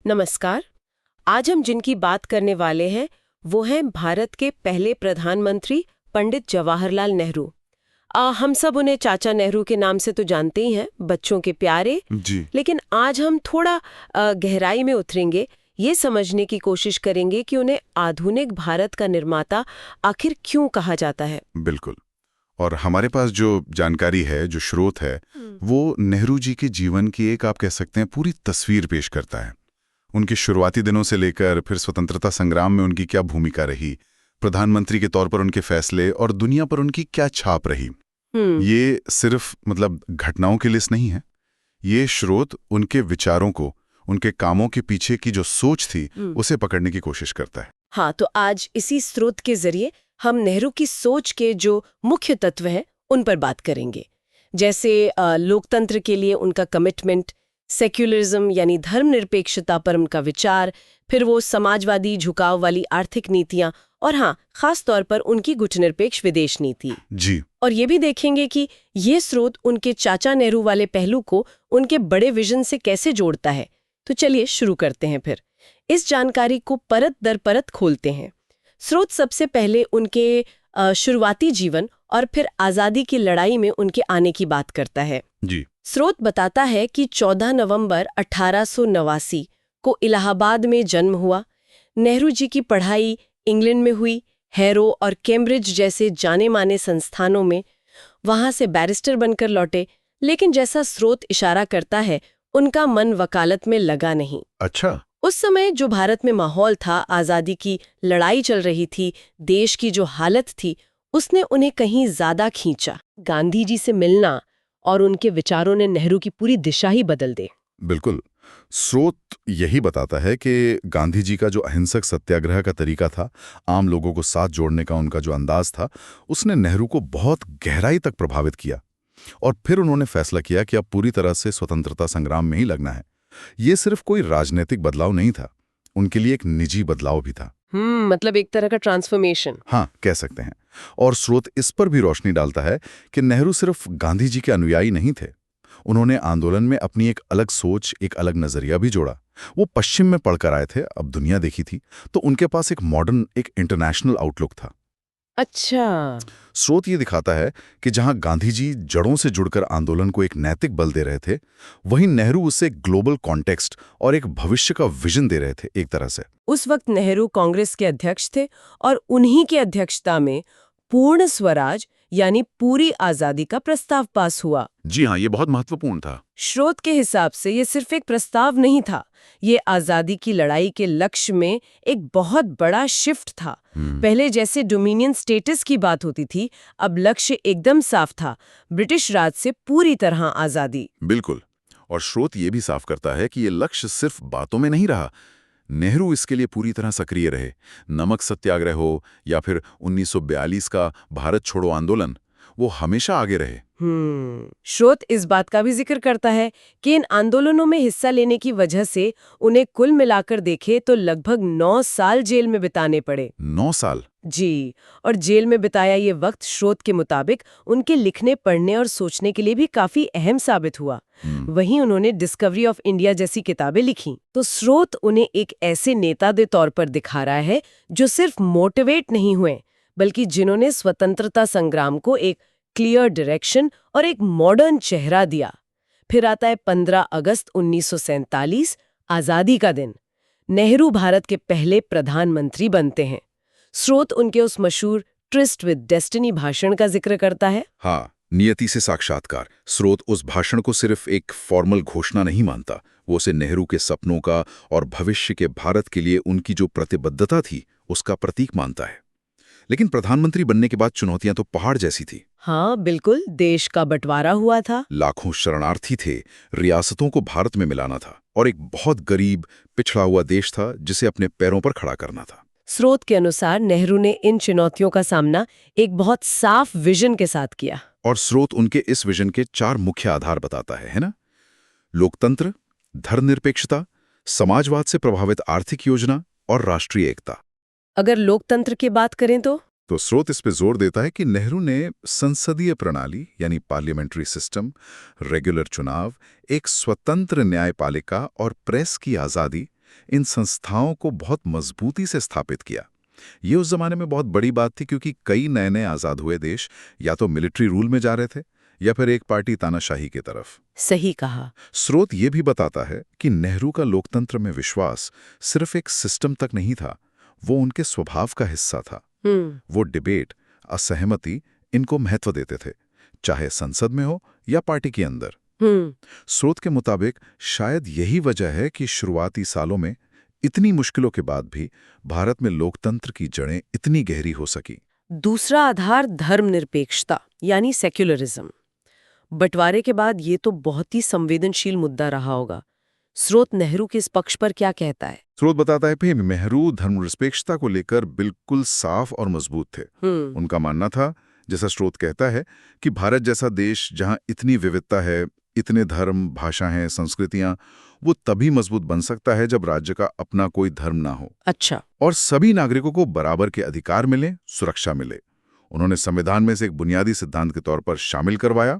नमस्कार। आज हम जिनकी बात करने वाले हैं वो हैं भारत के पहले प्रधानमंत्री पंडित जवाहरलाल नेहरू। हम सब उन्हें चाचा नेहरू के नाम से तो जानते ही हैं, बच्चों के प्यारे। जी। लेकिन आज हम थोड़ा गहराई में उतरेंगे, ये समझने की कोशिश करेंगे कि उन्हें आधुनिक भारत का निर्माता आखिर क्यों कहा जाता है। बिल्कुल। और हमारे पास जो जानकारी है, जो स्रोत है, वो नेहरू जी के जीवन की एक, आप कह सकते हैं, पूरी तस्वीर पेश करता है। उनके शुरुआती दिनों से लेकर फिर स्वतंत्रता संग्राम में उनकी क्या भूमिका रही, प्रधानमंत्री के तौर पर उनके फैसले और दुनिया पर उनकी क्या छाप रही। ये सिर्फ घटनाओं की लिस्ट नहीं है। ये स्रोत उनके विचारों को, उनके कामों के पीछे की जो सोच थी, उसे पकड़ने की कोशिश करता है। हाँ, तो आज इसी स्रोत के जरिए हम नेहरू की सोच के जो मुख्य तत्व हैं उन पर बात करेंगे। जैसे लोकतंत्र के लिए उनका कमिटमेंट, सेक्युलरिज्म यानी धर्मनिरपेक्षता पर उनका विचार, फिर वो समाजवादी झुकाव वाली आर्थिक नीतियां और हाँ, खास तौर पर उनकी गुटनिरपेक्ष विदेश नीति। जी। और ये भी देखेंगे कि ये स्रोत उनके चाचा नेहरू वाले पहलू को उनके बड़े विजन से कैसे जोड़ता है। तो चलिए शुरू करते हैं। फिर इस जानकारी को परत दर परत खोलते हैं। स्रोत सबसे पहले उनके शुरुआती जीवन और फिर आज़ादी की लड़ाई में उनके आने की बात करता है। जी। स्रोत बताता है कि 14 नवंबर 1889 को इलाहाबाद में जन्म हुआ। नेहरू जी की पढ़ाई इंग्लैंड में हुई, हैरो और कैम्ब्रिज जैसे जाने माने संस्थानों में। वहां से बैरिस्टर बनकर लौटे, लेकिन जैसा स्रोत इशारा करता है, उनका मन वकालत में लगा नहीं। अच्छा। उस समय जो भारत में माहौल था, आज़ादी की लड़ाई चल रही थी, देश की जो हालत थी, उसने उन्हें कहीं ज्यादा खींचा। गांधी जी से मिलना और उनके विचारों ने नेहरू की पूरी दिशा ही बदल दी। बिल्कुल। स्रोत यही बताता है कि गांधी जी का जो अहिंसक सत्याग्रह का तरीका था, आम लोगों को साथ जोड़ने का उनका जो अंदाज था, उसने नेहरू को बहुत गहराई तक प्रभावित किया। और फिर उन्होंने फैसला किया कि अब पूरी तरह से स्वतंत्रता संग्राम में ही लगना है। ये सिर्फ कोई राजनीतिक बदलाव नहीं था, उनके लिए एक निजी बदलाव भी था। मतलब एक तरह का ट्रांसफॉर्मेशन। हाँ, कह सकते हैं। और स्रोत इस पर भी रोशनी डालता है कि नेहरू सिर्फ गांधी जी के अनुयायी नहीं थे। उन्होंने आंदोलन में अपनी एक अलग सोच, एक अलग नजरिया भी जोड़ा। वो पश्चिम में पढ़कर आए थे, अब दुनिया देखी थी, तो उनके पास एक मॉडर्न, एक इंटरनेशनल आउटलुक था। अच्छा। स्रोत ये दिखाता है कि जहां गांधी जी जड़ों से जुड़कर आंदोलन को एक नैतिक बल दे रहे थे, वहीं नेहरू उसे ग्लोबल कॉन्टेक्स्ट और एक भविष्य का विजन दे रहे थे एक तरह से। उस वक्त नेहरू कांग्रेस के अध्यक्ष थे और उन्हीं की अध्यक्षता में पूर्ण स्वराज यानी पूरी आजादी का प्रस्ताव पास हुआ। जी हाँ, ये बहुत महत्वपूर्ण था। स्रोत के हिसाब से ये सिर्फ एक प्रस्ताव नहीं था, ये आजादी की लड़ाई के लक्ष्य में एक बहुत बड़ा शिफ्ट था। पहले जैसे डोमिनियन स्टेटस की बात होती थी, अब लक्ष्य एकदम साफ था, ब्रिटिश राज से पूरी तरह आजादी। बिल्कुल। और स्रोत ये भी साफ करता है कि ये लक्ष्य सिर्फ बातों में नहीं रहा। नेहरू इसके लिए पूरी तरह सक्रिय रहे। नमक सत्याग्रह हो या फिर 1942 का भारत छोड़ो आंदोलन, वो हमेशा आगे रहे। स्रोत इस बात का भी जिक्र करता है कि इन आंदोलनों में हिस्सा लेने की वजह से उन्हें कुल मिलाकर देखे तो लगभग 9 साल जेल में बिताने पड़े। 9 साल? जी। और जेल में बिताया ये वक्त स्रोत के मुताबिक उनके लिखने, पढ़ने और सोचने के लिए भी काफी अहम साबित हुआ। वहीं उन्होंने डिस्कवरी ऑफ इंडिया जैसी किताबें लिखी। तो स्रोत उन्हें एक ऐसे नेता के तौर पर दिखा रहा है जो सिर्फ मोटिवेट नहीं हुए, बल्कि जिन्होंने स्वतंत्रता संग्राम को एक क्लियर डायरेक्शन और एक मॉडर्न चेहरा दिया। फिर आता है 15 अगस्त 1947, आजादी का दिन। नेहरू भारत के पहले प्रधानमंत्री बनते हैं। स्रोत उनके उस मशहूर ट्रिस्ट विद डेस्टिनी भाषण का जिक्र करता है। हाँ, नियति से साक्षात्कार। स्रोत उस भाषण को सिर्फ एक फॉर्मल घोषणा नहीं मानता, वो उसे नेहरू के सपनों का और भविष्य के भारत के लिए उनकी जो प्रतिबद्धता थी, उसका प्रतीक मानता है। लेकिन प्रधानमंत्री बनने के बाद चुनौतियां तो पहाड़ जैसी थी। हाँ बिल्कुल, देश का बंटवारा हुआ था, लाखों शरणार्थी थे, रियासतों को भारत में मिलाना था, और एक बहुत गरीब, पिछड़ा हुआ देश था जिसे अपने पैरों पर खड़ा करना था। स्रोत के अनुसार नेहरू ने इन चुनौतियों का सामना एक बहुत साफ विजन के साथ किया। और स्रोत उनके इस विजन के 4 मुख्य आधार बताता है ना? लोकतंत्र, धर्मनिरपेक्षता, समाजवाद से प्रभावित आर्थिक योजना और राष्ट्रीय एकता। अगर लोकतंत्र की बात करें तो स्रोत इस पे जोर देता है कि नेहरू ने संसदीय प्रणाली यानी पार्लियामेंट्री सिस्टम, रेगुलर चुनाव, एक स्वतंत्र न्यायपालिका और प्रेस की आज़ादी, इन संस्थाओं को बहुत मजबूती से स्थापित किया। ये उस जमाने में बहुत बड़ी बात थी क्योंकि कई नए नए आज़ाद हुए देश या तो मिलिट्री रूल में जा रहे थे या फिर एक पार्टी तानाशाही की तरफ। सही कहा। स्रोत ये भी बताता है कि नेहरू का लोकतंत्र में विश्वास सिर्फ एक सिस्टम तक नहीं था, वो उनके स्वभाव का हिस्सा था। वो डिबेट, असहमति, इनको महत्व देते थे, चाहे संसद में हो या पार्टी के अंदर। स्रोत के मुताबिक शायद यही वजह है कि शुरुआती सालों में इतनी मुश्किलों के बाद भी भारत में लोकतंत्र की जड़ें इतनी गहरी हो सकी। दूसरा आधार धर्मनिरपेक्षता यानी सेक्युलरिज्म। बंटवारे के बाद ये तो बहुत ही संवेदनशील मुद्दा रहा होगा। स्रोत नेहरू के इस पक्ष पर क्या कहता है? स्रोत बताता है कि नेहरू धर्मनिरपेक्षता को लेकर बिल्कुल साफ और मजबूत थे। उनका मानना था, जैसा स्रोत कहता है, कि भारत जैसा देश जहां इतनी विविधता है, इतने धर्म, भाषाएं, संस्कृतियां, वो तभी मजबूत बन सकता है जब राज्य का अपना कोई धर्म ना हो। अच्छा। और सभी नागरिकों को बराबर के अधिकार मिले, सुरक्षा मिले। उन्होंने संविधान में से एक बुनियादी सिद्धांत के तौर पर शामिल करवाया।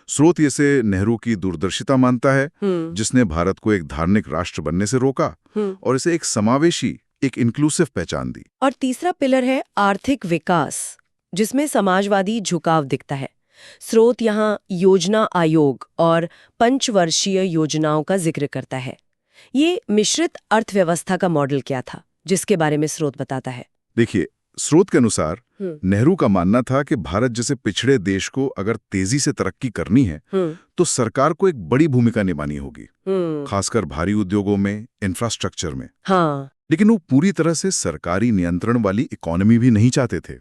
स्रोत इसे नेहरू की दूरदर्शिता मानता है, जिसने भारत को एक धार्मिक राष्ट्र बनने से रोका और इसे एक समावेशी, एक इंक्लूसिव पहचान दी। और तीसरा पिलर है आर्थिक विकास, जिसमें समाजवादी झुकाव दिखता है। स्रोत यहाँ योजना आयोग और पंचवर्षीय योजनाओं का जिक्र करता है। ये मिश्रित अर्थव्यवस्था का मॉडल क्या था, जिसके बारे में स्रोत बताता है? देखिए, स्रोत के अनुसार नेहरू का मानना था कि भारत जैसे पिछड़े देश को अगर तेजी से तरक्की करनी है तो सरकार को एक बड़ी भूमिका निभानी होगी, खासकर भारी उद्योगों में, इंफ्रास्ट्रक्चर में। हाँ। लेकिन वो पूरी तरह से सरकारी नियंत्रण वाली इकोनॉमी भी नहीं चाहते थे।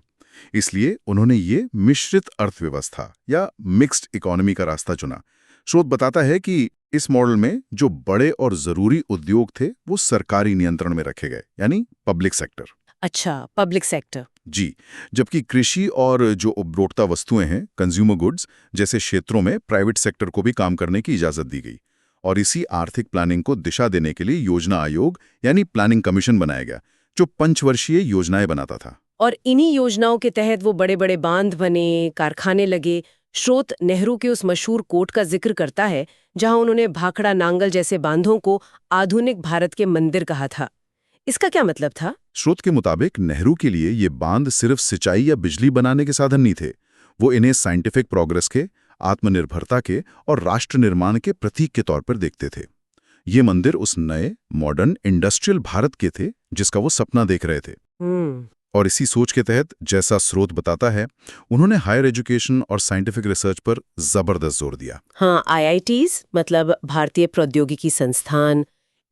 इसलिए उन्होंने ये मिश्रित अर्थव्यवस्था या मिक्स्ड इकोनॉमी का रास्ता चुना। स्रोत बताता है कि इस मॉडल में जो बड़े और जरूरी उद्योग थे वो सरकारी नियंत्रण में रखे गए, यानी पब्लिक सेक्टर। अच्छा, पब्लिक सेक्टर। जी, जबकि कृषि और जो उपभोक्ता वस्तुएं हैं, कंज्यूमर गुड्स जैसे क्षेत्रों में प्राइवेट सेक्टर को भी काम करने की इजाजत दी गई। और इसी आर्थिक प्लानिंग को दिशा देने के लिए योजना आयोग यानी प्लानिंग कमीशन बनाया गया, जो पंचवर्षीय योजनाएं बनाता था। और इन्हीं योजनाओं के तहत वो बड़े बड़े बांध बने, कारखाने लगे। स्रोत नेहरू के उस मशहूर कोट का जिक्र करता है जहां उन्होंने भाखड़ा नांगल जैसे बांधों को आधुनिक भारत के मंदिर कहा था। इसका क्या मतलब था? स्रोत के मुताबिक नेहरू के लिए ये बांध सिर्फ सिंचाई या बिजली बनाने के साधन नहीं थे, वो इन्हें साइंटिफिक प्रोग्रेस के, आत्मनिर्भरता के और राष्ट्र निर्माण के प्रतीक के तौर पर देखते थे। ये मंदिर उस नए मॉडर्न इंडस्ट्रियल भारत के थे जिसका वो सपना देख रहे थे। और इसी सोच के तहत, जैसा स्रोत बताता है, उन्होंने हायर एजुकेशन और साइंटिफिक रिसर्च पर जबरदस्त जोर दिया। हाँ, IITs मतलब भारतीय प्रौद्योगिकी संस्थान,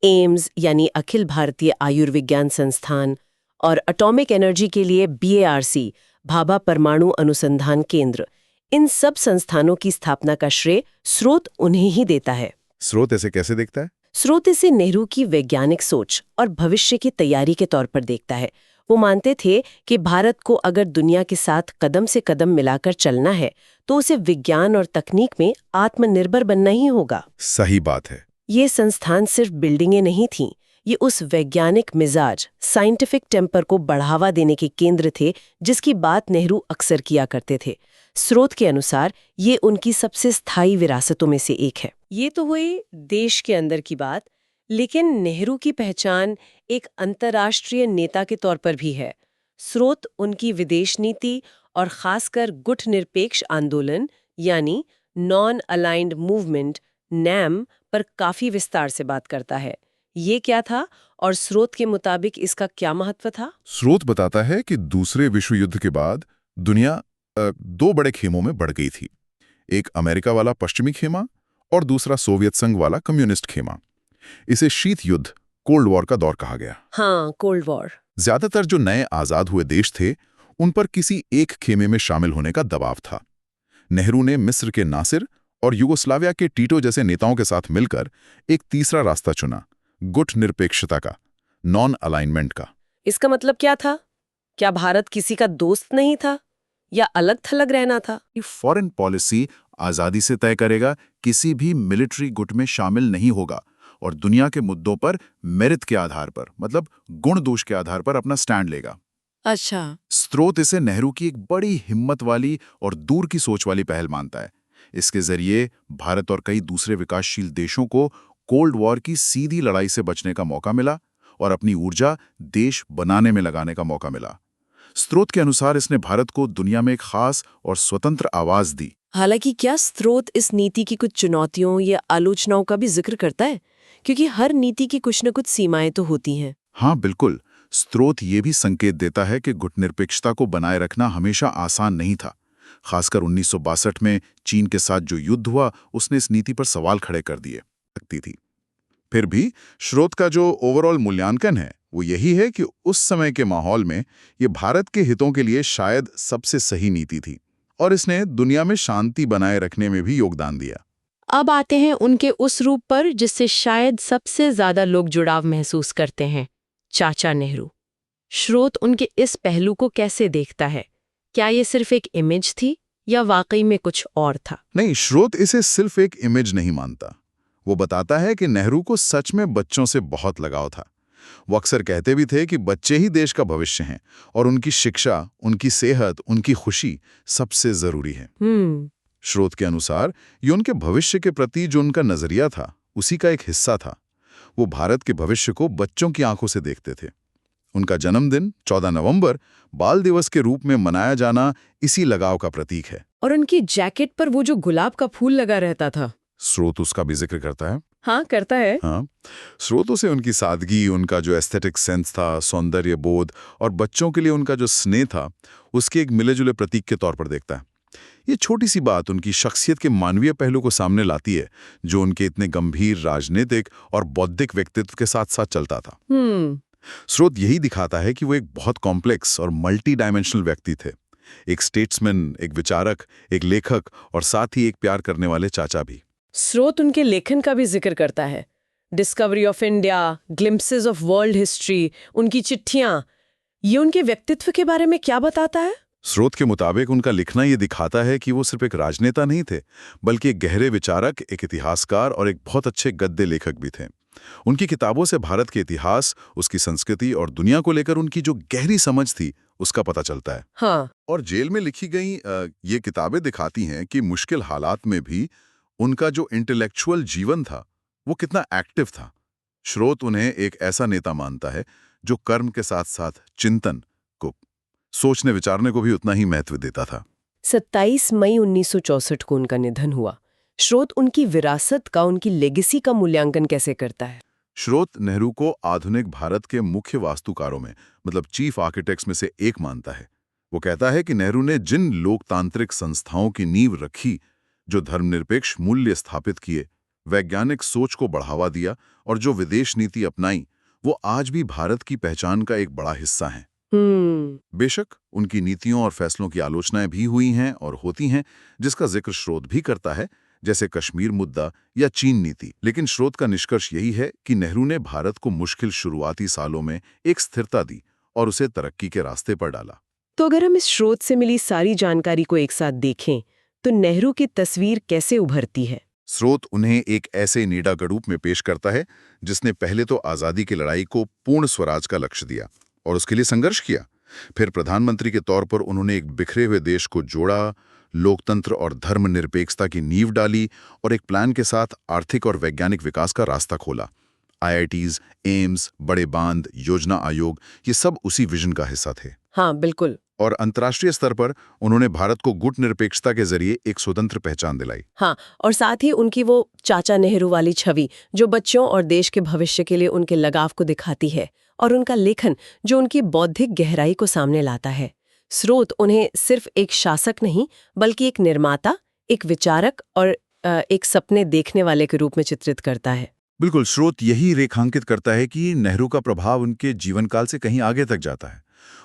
एम्स यानी अखिल भारतीय आयुर्विज्ञान संस्थान, और एटॉमिक एनर्जी के लिए BARC भाभा परमाणु अनुसंधान केंद्र, इन सब संस्थानों की स्थापना का श्रेय स्रोत उन्हें ही देता है। स्रोत ऐसे कैसे देखता है? स्रोत इसे नेहरू की वैज्ञानिक सोच और भविष्य की तैयारी के तौर पर देखता है। वो मानते थे कि भारत को अगर दुनिया के साथ कदम से कदम मिलाकर चलना है तो उसे विज्ञान और तकनीक में आत्मनिर्भर बनना ही होगा। सही बात है। ये संस्थान सिर्फ बिल्डिंगें नहीं थीं, ये उस वैज्ञानिक मिजाज, साइंटिफिक टेम्पर को बढ़ावा देने के केंद्र थे जिसकी बात नेहरू अक्सर किया करते थे। स्रोत के अनुसार ये उनकी सबसे स्थायी विरासतों में से एक है। ये तो हुई देश के अंदर की बात, लेकिन नेहरू की पहचान एक अंतर्राष्ट्रीय नेता के तौर पर भी है। स्रोत उनकी विदेश नीति और खासकर गुटनिरपेक्ष आंदोलन यानी नॉन अलाइंड मूवमेंट NAM पर काफी विस्तार से बात करता है। ये क्या था और स्रोत के मुताबिक इसका क्या महत्व था? स्रोत बताता है कि दूसरे विश्व युद्ध के बाद दुनिया दो बड़े खेमों में बढ़ गई थी। एक अमेरिका वाला पश्चिमी खेमा और दूसरा सोवियत संघ वाला कम्युनिस्ट खेमा। इसे शीत युद्ध, कोल्ड वॉर का दौर कहा गया। हाँ, कोल्ड वॉर। ज्यादातर जो नए आजाद हुए देश थे उन पर किसी एक खेमे में शामिल होने का दबाव था। नेहरू ने मिस्र के नासिर और युगोस्लाविया के टीटो जैसे नेताओं के साथ मिलकर एक तीसरा रास्ता चुना, गुट निरपेक्षता का, नॉन अलाइनमेंट का। इसका मतलब क्या था? क्या भारत किसी का दोस्त नहीं था या अलग थलग रहना था? फॉरेन पॉलिसी आजादी से तय करेगा, किसी भी मिलिट्री गुट में शामिल नहीं होगा और दुनिया के मुद्दों पर मेरिट के आधार पर, मतलब गुण दोष के आधार पर अपना स्टैंड लेगा। अच्छा। स्रोत इसे नेहरू की एक बड़ी हिम्मत वाली और दूर की सोच वाली पहल मानता है। इसके जरिए भारत और कई दूसरे विकासशील देशों को कोल्ड वॉर की सीधी लड़ाई से बचने का मौका मिला और अपनी ऊर्जा देश बनाने में लगाने का मौका मिला। स्रोत के अनुसार इसने भारत को दुनिया में एक खास और स्वतंत्र आवाज दी। हालांकि क्या स्रोत इस नीति की कुछ चुनौतियों या आलोचनाओं का भी जिक्र करता है? क्योंकि हर नीति की कुछ न कुछ सीमाएं तो होती हैं। हाँ बिल्कुल, स्रोत ये भी संकेत देता है कि गुटनिरपेक्षता को बनाए रखना हमेशा आसान नहीं था। खासकर 1962 में चीन के साथ जो युद्ध हुआ उसने इस नीति पर सवाल खड़े कर दिए सकती थी। फिर भी स्रोत का जो ओवरऑल मूल्यांकन है वो यही है कि उस समय के माहौल में ये भारत के हितों के लिए शायद सबसे सही नीति थी और इसने दुनिया में शांति बनाए रखने में भी योगदान दिया। अब आते हैं उनके उस रूप पर जिससे शायद सबसे ज्यादा लोग जुड़ाव महसूस करते हैं, चाचा नेहरू। स्रोत उनके इस पहलू को कैसे देखता है? क्या ये सिर्फ एक इमेज थी या वाकई में कुछ और था? नहीं, स्रोत इसे सिर्फ एक इमेज नहीं मानता। वो बताता है कि नेहरू को सच में बच्चों से बहुत लगाव था। वो अक्सर कहते भी थे कि बच्चे ही देश का भविष्य हैं और उनकी शिक्षा, उनकी सेहत, उनकी खुशी सबसे जरूरी है। स्रोत के अनुसार ये उनके भविष्य के प्रति जो उनका नजरिया था उसी का एक हिस्सा था। वो भारत के भविष्य को बच्चों की आंखों से देखते थे। उनका जन्मदिन 14 नवंबर बाल दिवस के रूप में मनाया जाना इसी लगाव का प्रतीक है। और उनकी जैकेट पर वो जो गुलाब का फूल लगा रहता था, स्रोत उसका भी जिक्र करता है। हाँ करता है। हाँ, स्रोतों से उनकी सादगी, उनका जो एस्थेटिक सेंस था, सौंदर्य बोध और बच्चों के लिए उनका जो स्नेह था, उसके एक मिले जुले प्रतीक के तौर पर देखता है। ये छोटी सी बात उनकी शख्सियत के मानवीय पहलू को सामने लाती है, जो उनके इतने गंभीर राजनीतिक और बौद्धिक व्यक्तित्व के साथ साथ चलता था। स्रोत यही दिखाता है कि वो एक बहुत कॉम्प्लेक्स और मल्टी डायमेंशनल व्यक्ति थे। एक स्टेट्समैन, एक विचारक, एक लेखक और साथ ही एक प्यार करने वाले चाचा भी। स्रोत उनके लेखन का भी जिक्र करता है। Discovery of India, glimpses of world history, उनकी चिट्ठियां, ये उनके व्यक्तित्व के बारे में क्या बताता है? स्रोत के मुताबिक उनका लिखना ये दिखाता है कि वो सिर्फ एक राजनेता नहीं थे, बल्कि एक गहरे विचारक, एक इतिहासकार और एक बहुत अच्छे गद्य लेखक भी थे। उनकी किताबों से भारत के इतिहास, उसकी संस्कृति और दुनिया को लेकर उनकी जो गहरी समझ थी उसका पता चलता है। हाँ। और जेल में लिखी गई ये किताबें दिखाती हैं कि मुश्किल हालात में भी उनका जो इंटेलेक्चुअल जीवन था वो कितना एक्टिव था। स्रोत उन्हें एक ऐसा नेता मानता है जो कर्म के साथ साथ चिंतन को, सोचने विचारने को भी उतना ही महत्व देता था। 27 मई 1964 को उनका निधन हुआ। स्रोत उनकी विरासत का, उनकी लेगेसी का मूल्यांकन कैसे करता है? स्रोत नेहरू को आधुनिक भारत के मुख्य वास्तुकारों में, मतलब चीफ आर्किटेक्ट्स में से एक मानता है। वो कहता है कि नेहरू ने जिन लोकतांत्रिक संस्थाओं की नींव रखी, जो धर्मनिरपेक्ष मूल्य स्थापित किए, वैज्ञानिक सोच को बढ़ावा दिया और जो विदेश नीति अपनाई, वो आज भी भारत की पहचान का एक बड़ा हिस्सा हैं। बेशक उनकी नीतियों और फैसलों की आलोचनाएं भी हुई हैं और होती हैं, जिसका जिक्र स्रोत भी करता है, जैसे कश्मीर मुद्दा या चीन नीति। लेकिन स्रोत का निष्कर्ष यही है कि नेहरू ने भारत को मुश्किल शुरुआती सालों में एक स्थिरता दी और उसे तरक्की के रास्ते पर डाला। तो अगर हम इस स्रोत से मिली सारी जानकारी को एक साथ देखें तो नेहरू की तस्वीर कैसे उभरती है? स्रोत उन्हें एक ऐसे नीडा के रूप में पेश करता है जिसने पहले तो आज़ादी की लड़ाई को पूर्ण स्वराज का लक्ष्य दिया और उसके लिए संघर्ष किया। फिर प्रधानमंत्री के तौर पर उन्होंने एक बिखरे हुए देश को जोड़ा, लोकतंत्र और धर्मनिरपेक्षता की नींव डाली और एक प्लान के साथ आर्थिक और वैज्ञानिक विकास का रास्ता खोला। IITs, एम्स, बड़े बांध, योजना आयोग, ये सब उसी विजन का हिस्सा थे। हाँ बिल्कुल। और अंतर्राष्ट्रीय स्तर पर उन्होंने भारत को गुटनिरपेक्षता के जरिए एक स्वतंत्र पहचान दिलाई। हाँ, और साथ ही उनकी वो चाचा नेहरू वाली छवि जो बच्चों और देश के भविष्य के लिए उनके लगाव को दिखाती है, और उनका लेखन जो उनकी बौद्धिक गहराई को सामने लाता है। स्रोत उन्हें सिर्फ एक शासक नहीं बल्कि एक निर्माता, एक विचारक और एक सपने देखने वाले के रूप में चित्रित करता है। बिल्कुल, स्रोत यही रेखांकित करता है कि नेहरू का प्रभाव उनके जीवन काल से कहीं आगे तक जाता है।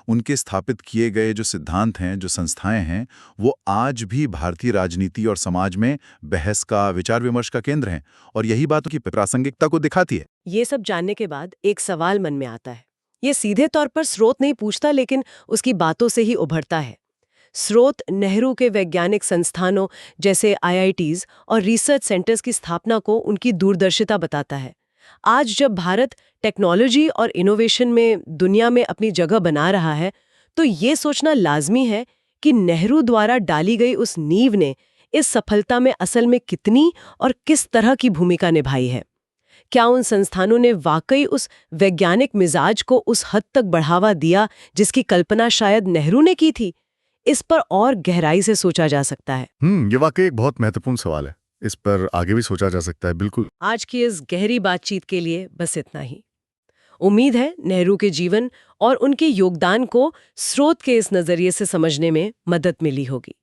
उनके स्थापित किए गए जो सिद्धांत हैं, जो संस्थाएं हैं, वो आज भी भारतीय राजनीति और समाज में बहस का, विचार विमर्श का केंद्र हैं और यही बात उनकी प्रासंगिकता को दिखाती है। ये सब जानने के बाद एक सवाल मन में आता है। ये सीधे तौर पर स्रोत नहीं पूछता, लेकिन उसकी बातों से ही उभरता है। स्रोत नेहरू के वैज्ञानिक संस्थानों जैसे IITs और रिसर्च सेंटर्स की स्थापना को उनकी दूरदर्शिता बताता है। आज जब भारत टेक्नोलॉजी और इनोवेशन में दुनिया में अपनी जगह बना रहा है, तो ये सोचना लाजमी है कि नेहरू द्वारा डाली गई उस नींव ने इस सफलता में असल में कितनी और किस तरह की भूमिका निभाई है। क्या उन संस्थानों ने वाकई उस वैज्ञानिक मिजाज को उस हद तक बढ़ावा दिया जिसकी कल्पना शायद नेहरू ने की थी? इस पर और गहराई से सोचा जा सकता है। ये वाकई एक बहुत महत्वपूर्ण सवाल है। इस पर आगे भी सोचा जा सकता है, बिल्कुल। आज की इस गहरी बातचीत के लिए बस इतना ही। उम्मीद है नेहरू के जीवन और उनके योगदान को स्रोत के इस नजरिए से समझने में मदद मिली होगी।